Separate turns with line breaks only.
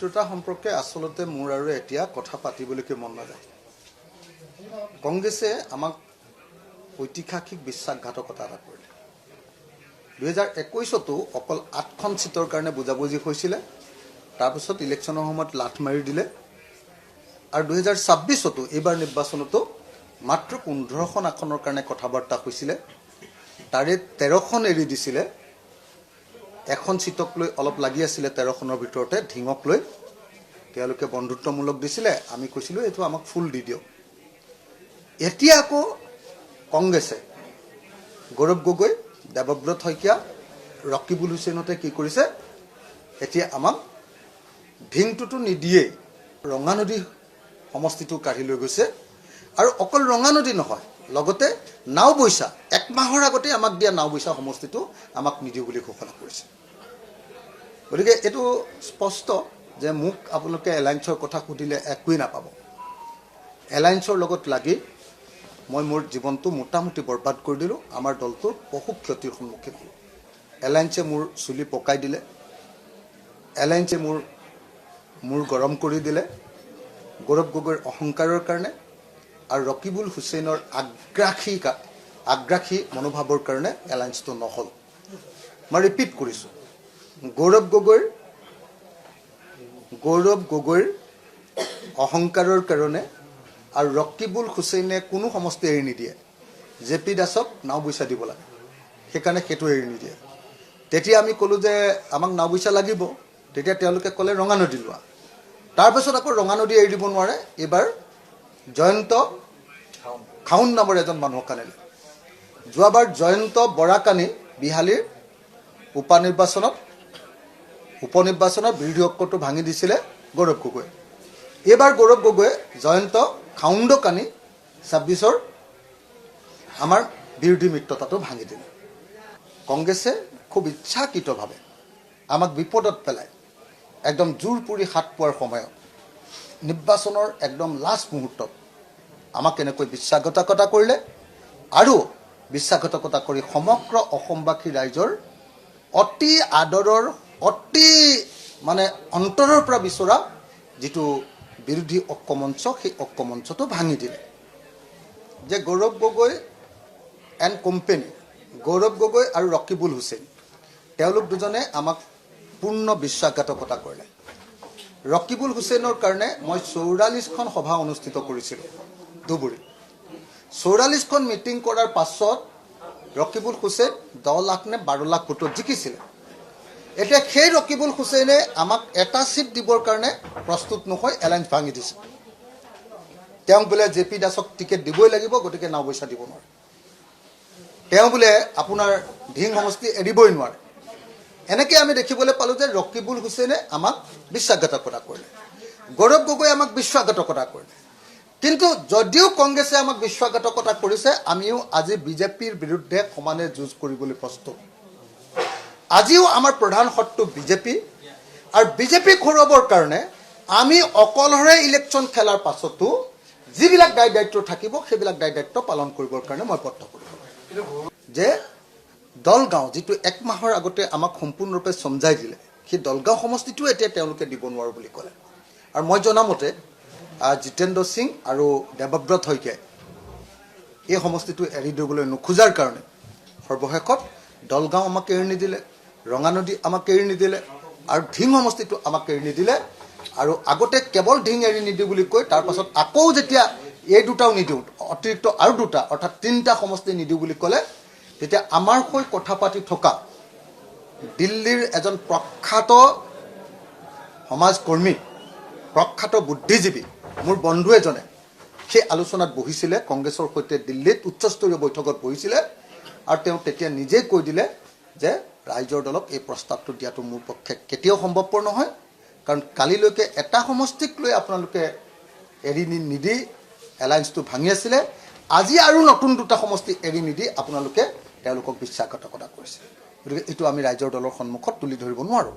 মিত্ৰতা সম্পৰ্কে আচলতে মোৰ আৰু এতিয়া কথা পাতিবলৈকে মন নাযায়। কংগ্ৰেছে আমাক ঐতিহাসিক বিশ্বাসঘাতকতা এটা কৰিলে। 2021তো অকল 8খন সিটৰ কাৰণে বুজাবুজি হৈছিলে, তাৰপিছত ইলেকশ্যনৰ সময়ত লাঠ মাৰি দিলে, আৰু 2026তো এইবাৰ নিৰ্বাচনতো মাত্ৰ 15খন আসনৰ কাৰণে কথাবাৰ্তা হৈছিলে, তাৰে 13খন এৰি দিছিলে। এখন সিটক লৈ অলপ লাগি আছিলে, 13খনৰ ভিতৰতে ঢিঙক লৈ তেওঁলোকে বন্ধুত্বমূলক দিছিলে। আমি কৈছিলোঁ এইটো আমাক ফুল দি দিয়ক। এতিয়া আকৌ কংগ্ৰেছে গৌৰৱ গগৈ, দেৱব্ৰত শইকীয়া, ৰকিবুল হুছেইনতে কি কৰিছে, এতিয়া আমাক ঢিংটোতো নিদিয়েই, ৰঙানদী সমষ্টিটো কাঢ়ি লৈ গৈছে। আৰু অকল ৰঙানদী নহয়, লগতে নাওবৈচা, 1 মাহৰ আগতে আমাক দিয়া নাওবৈচা সমষ্টিটো আমাক নিদিওঁ বুলি ঘোষণা কৰিছে। গতিকে এইটো স্পষ্ট যে মোক আপোনালোকে এলায়েন্সৰ কথা সুধিলে একোৱেই নাপাব। এলায়েন্সৰ লগত লাগি মই মোৰ জীৱনটো মোটামুটি বৰবাদ কৰি দিলোঁ। আমাৰ দলটোৰ বহু ক্ষতিৰ সন্মুখীন হ'লোঁ। এলায়েন্সে মোৰ চুলি পকাই দিলে, এলায়েন্সে মোৰ গৰম কৰি দিলে গৌৰৱ গগৈৰ অহংকাৰৰ কাৰণে, আৰু ৰকিবুল হুছেইনৰ আগ্ৰাসী মনোভাৱৰ কাৰণে এলায়েন্সটো নহ'ল। মই ৰিপিট কৰিছোঁ, গৌৰৱ গগৈৰ অহংকাৰৰ কাৰণে আৰু ৰকিবুল হুছেইনে কোনো সমষ্টি এৰি নিদিয়ে। জে পি দাসক নাওবৈচা দিব লাগে, সেইকাৰণে সেইটো এৰি নিদিয়ে। তেতিয়া আমি ক'লোঁ যে আমাক নাওবৈচা লাগিব, তেতিয়া তেওঁলোকে ক'লে ৰঙানদী লোৱা। তাৰপাছত আকৌ ৰঙানদী এৰি দিব নোৱাৰে। এইবাৰ জয়ন্ত খাউন নামৰ এজন মানুহক আনিলে। যোৱাবাৰ জয়ন্ত বৰাকানি বিহালীৰ উপনিৰ্বাচনত বিৰোধী ঐক্যটো ভাঙি দিছিলে গৌৰৱ গগৈ। এইবাৰ গৌৰৱ গগৈয়ে জয়ন্ত খাউণ্ডক আনি 26ৰ আমাৰ বিৰোধী মিত্ৰতাটো ভাঙি দিলে। কংগ্ৰেছে খুব ইচ্ছাকৃতভাৱে আমাক বিপদত পেলাই একদম জোৰ পুৰি হাত পোৱাৰ সময়ত, নিৰ্বাচনৰ একদম লাষ্ট মুহূৰ্তত আমাক এনেকৈ বিশ্বাসঘাতকতা কৰিলে, আৰু বিশ্বাসঘাতকতা কৰি সমগ্ৰ অসমবাসী ৰাইজৰ অতি আদৰৰ, অতি অন্তৰৰ পৰা বিচৰা যিটো বিৰোধী ঐক্যমঞ্চ, সেই ঐক্যমঞ্চটো ভাঙি দিলে। যে গৌৰৱ গগৈ এণ্ড কোম্পেনী, গৌৰৱ গগৈ আৰু ৰকিবুল হুছেইন, তেওঁলোক দুজনে আমাক পূৰ্ণ বিশ্বাসঘাতকতা কৰিলে। ৰকিবুল হুছেইনৰ কাৰণে মই 44খন সভা অনুষ্ঠিত কৰিছিলোঁ ধুবুৰীত। 44খন মিটিং কৰাৰ পাছত ৰকিবুল হুছেইন 10 লাখ নে 12 লাখ ভোটত জিকিছিলে। এতিয়া সেই ৰকিবুল হুছেইনে আমাক এটা সিট দিবৰ কাৰণে প্ৰস্তুত নহৈ এলায়েন্স ভাঙি দিছে। তেওঁক বোলে জে পি দাসক টিকেট দিবই লাগিব, গতিকে নাওবৈচা দিব নোৱাৰে। তেওঁ বোলে আপোনাৰ ঢিং সমষ্টি এৰিবই নোৱাৰে। এনেকৈ আমি দেখিবলৈ পালোঁ যে ৰকিবুল হুছেইনে আমাক বিশ্বাসঘাতকতা কৰিলে, গৌৰৱ গগৈয়ে আমাক বিশ্বাসঘাতকতা কৰিলে। কিন্তু যদিও কংগ্ৰেছে আমাক বিশ্বাসঘাতকতা কৰিছে, আমিও আজি বিজেপিৰ বিৰুদ্ধে সমানে যুঁজ কৰিবলৈ প্ৰস্তুত। আজিও আমাৰ প্ৰধান শত্ৰু বিজেপি, আৰু বিজেপিক হৰুৱাবৰ কাৰণে আমি অকলশৰে ইলেকশ্যন খেলাৰ পাছতো যিবিলাক দায়িত্ব থাকিব, সেইবিলাক দায়িত্ব পালন কৰিবৰ কাৰণে মই পত্ৰ কৰিম। যে দলগাঁও যিটো 1 মাহৰ আগতে আমাক সম্পূৰ্ণৰূপে সমজাই দিলে, সেই দলগাঁও সমষ্টিটো এতিয়া তেওঁলোকে দিব নোৱাৰোঁ বুলি ক'লে। আৰু মই জনামতে জিতেন্দ্ৰ সিং আৰু দেৱব্ৰত শইকীয়াই এই সমষ্টিটো এৰি দিবলৈ নোখোজাৰ কাৰণে সৰ্বশেষত দলগাঁও আমাক এৰি নিদিলে, ৰঙানদী আমাক এৰি নিদিলে, আৰু ঢিং সমষ্টিটো আমাক এৰি নিদিলে। আৰু আগতে কেৱল ঢিং এৰি নিদিওঁ বুলি কৈ তাৰপাছত আকৌ যেতিয়া এই দুটাও নিদিওঁ, অতিৰিক্ত আৰু দুটা, অৰ্থাৎ 3টা সমষ্টি নিদিওঁ বুলি ক'লে, তেতিয়া আমাৰ হৈ কথা পাতি থকা দিল্লীৰ এজন প্ৰখ্যাত সমাজকৰ্মী, প্ৰখ্যাত বুদ্ধিজীৱী মোৰ বন্ধু এজনে সেই আলোচনাত বহিছিলে, কংগ্ৰেছৰ সৈতে দিল্লীত উচ্চস্তৰীয় বৈঠকত বহিছিলে, আৰু তেওঁ তেতিয়া নিজেই কৈ দিলে যে ৰাইজৰ দলক এই প্ৰস্তাৱটো দিয়াটো মোৰ পক্ষে কেতিয়াও সম্ভৱপৰ নহয়, কাৰণ কালিলৈকে এটা সমষ্টিক লৈ আপোনালোকে এৰি নিদি এলায়েন্সটো ভাঙি আছিলে, আজি আৰু নতুন 2টা সমষ্টি এৰি নিদি আপোনালোকে তেওঁলোকক বিশ্বাসঘাতকতা কৰিছে। গতিকে এইটো আমি ৰাইজৰ দলৰ সন্মুখত তুলি ধৰিব নোৱাৰোঁ।